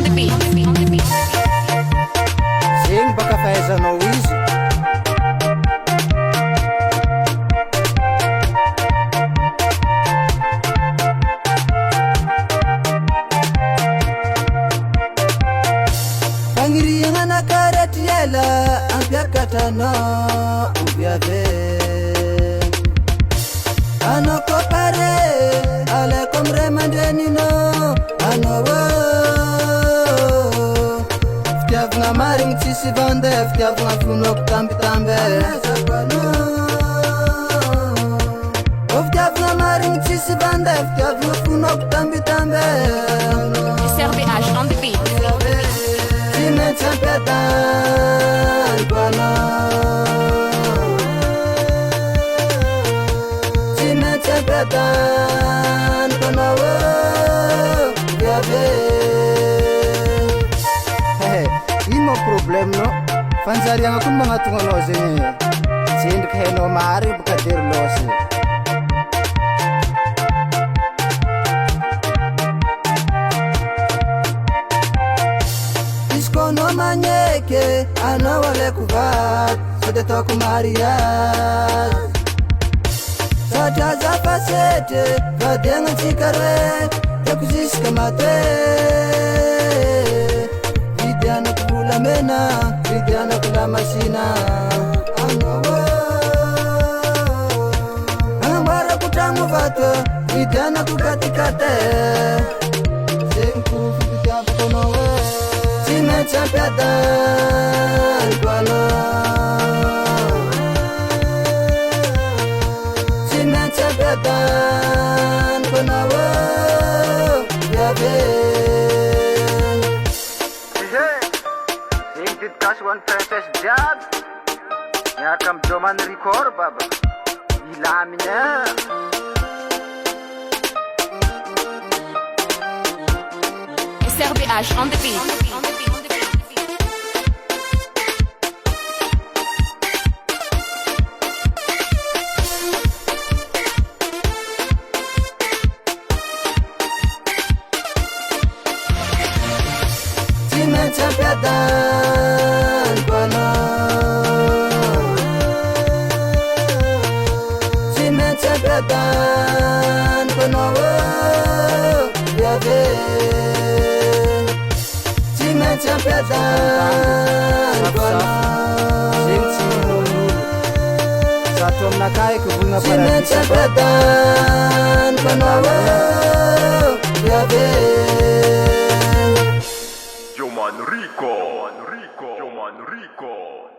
on the beat. Zegny baka fahaizanao izy. Pangiriana nakarety ela ampiakatanao ampiave anao kopare alaiko amire mandreninao anao fitiavagna marigny tsisy vande fitiavagna fonoko tambitambe fitiavagna marigny tsisy vande fitiavagna fonoko tambitambe SRBH on the beat. Champiadan bana Chime champiadan bana wo yabe ino problem no fanjariana kun mangatunga no zegny zendriky hainao mary boka dery losy Iskono manyeke anao aleko vat sady ataoko mariage satria zafasety vadiagnatsika re tiako ziska mate vidianako volamena vidianako lamasina anao agnamboarako tragno vato vidianako katikate zegny ko fipitiavako anao Champiadan bana Chime champiadan bana wo yabe Zegny dedikasy hoan'ny princesse jiaby miaraka amin'ny Joman Record baba ilamina SRBH on the beat. Chime champiadan bana Chime champiadan bana wo yabe Chime champiadan bana Zegny tsy minolo satria aminakay kovolagna Chime champiadan bana wo yabe Joman Rico.